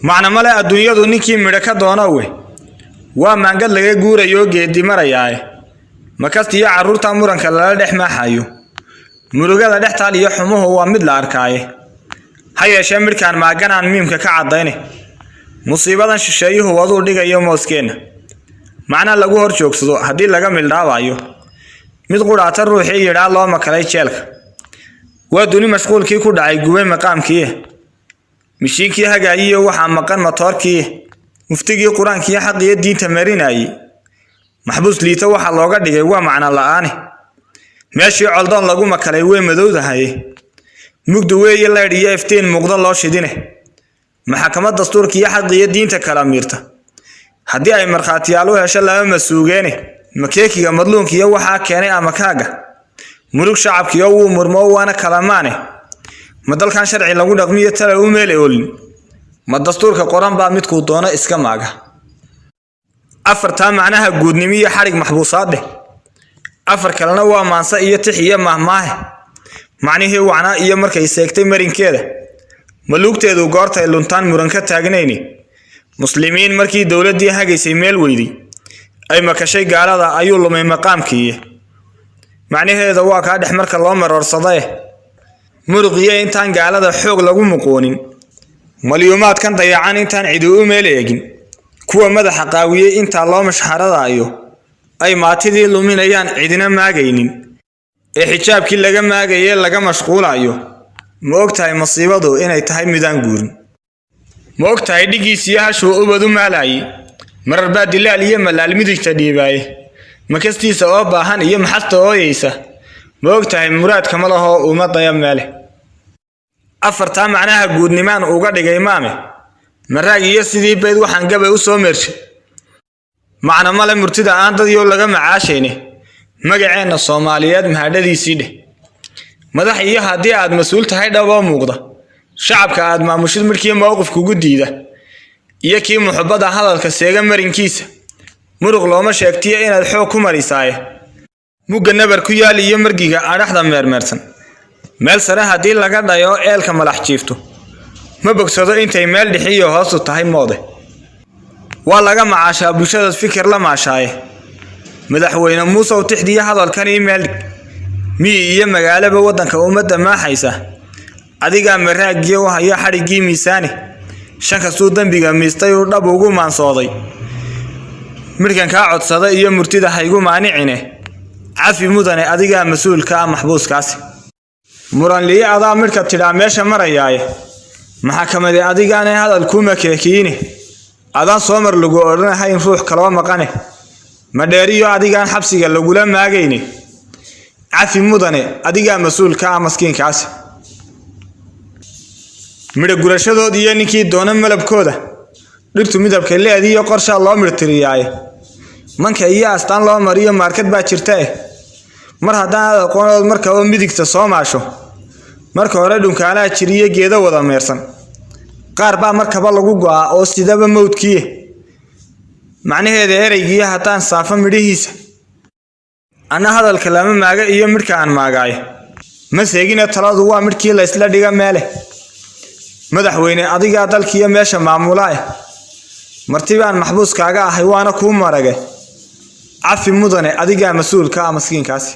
macna male adduunyadu ninkii midho ka doona waa maangad laga guurayo geedi marayay makastiyo carruurta muranka lala dhex maaxayo murugada dhex taal iyo xumuhu waa mid la arkaaye ha yeeshee midkaan maaganaan miimka ka cadayne musiibadan shisheeyuhu waduu dhigayo mooskeena macna lagu hor joogsado haddii laga mildhaabayo mid quraata ruuxii yidhaa loo makalay jeelka waa duni mashquulkii ku dhacay gubay maqaamkii mishiinkii hagaayiyo waxaa maqan matoorkii muftigii quraankiyo xaqiyo diinta marinayay maxbuus liita waxa looga dhigay waa macna la'aan meeshii coldoon lagu makalay way madowdahay mugdu weeye leedhiyo iftiin muuqda loo shidine maxkamadda dastuurkiyo xaqiyo diinta kala miirta haddii ay markhaatiyaal u hesho lama masuugeene makeekiga madluunkiyo waxaa keenay ama kaaga murug shacabkiyo wuu murmo waana kalamaane ma dalkan sharci lagu dhaqmiyo tala u meel oolin ma dastuurka qoran baa midku doono iska maaga afarta macnaha guudnimo iyo xarig maxbuusaad afar kalena waa maansa iyo tix iyo mahmaahe macnihii wacnaa iyo markay seegtay marinkeeda maluugteedu goortay luntaan muran ka taagnayni muslimiin markii dawladii hagaysay meel weydi ay makashay gaalada ayuu lumay maqaamkii macnaheedu waa ka dhex marka loo marorsaday muruqiye intaan gaalada xoog lagu muqoonin malyuumaad kan dayacan intaan cid u meel eegin kuwa madaxa qaawiyay inta loo mashxaradaayo ay maatidii luminayaan cidina maagaynin ee xijaabkii laga maagayay laga mashquulayo ma ogtahay masiibadu inay tahay midaan guurin ma ogtahay dhigiisiyo hashuu ubadu maalay marar baa dilaal iyo malaal midigta dhiibay makastiisa oo baahan iyo maxasta ooyeysa ma ogtahay muraadka ma laho ummadaya meele afarta macnaha guudnimaan uga dhigay maame maraag iyo sidii bayd waxaan gabay u soo meershay macna male murtida aan dad iyo laga macaashayne magaceena Soomaaliyeed mahadadiisii madax iyo hadii aad mas'uul tahay dhabo muuqda shacabka aad maamushid markii mowqif kugu diida iyo kii muxabada hadalka seega marinkiisa muruq looma sheegtiyo inaad xoog ku marisaaye muga nabar ku yaal iyo margiga araxda meermeersan meel sare hadii laga dhayo eelka malax jiifto ma bogsado intay meel dhixiyo hoos u tahay moode waa laga macaashaa bulshada fikir la maashaaye madaxweyne Muuse oo tixdiya hadalkan email mi iyo magaalada wadanka umada ma haysa adiga maraagiyo haya xarigii miisaani shanka soo dambiga miistay oo dhab ugu maansooday markan ka codsada iyo murtida haygu maanicine cafi mudane adiga mas'uulka maxbuuskaasi muran liya adaa marka tiraa meesha marayay maxkamadda adigaana hadal kuma keekiine adaan soo mar lagu oranahay in ruux kala maqane ma dheeriyo adigaan xabsiga lagu la maagayni cafi mudane adiga mas'uulka maskiinkaasi midho gurashadood iyo ninkii doona malabkooda dhirtu midabka leediyo qorshe loo mirtiriyay manka iyo astaan loo mariyo market baa jirta mar haddaan aqoonood marka oo midigta soo maasho marka hore dhunkaala jiriye geedo wada meersan qaar baa markaba lagu go'aa oo sidaba mowdkii macnaheedu ereygii hataan saafa midhiisa ana hadalka lama maaga iyo midkaan maagay ma seegina taladu waa midkii la isla dhiga meele madaxweyne adiga dalkiiyo meesha maamulay martibaan maxbuuskaaga ahay waana ku maragay cafi mudane adiga mas'uulka maskiinkaasi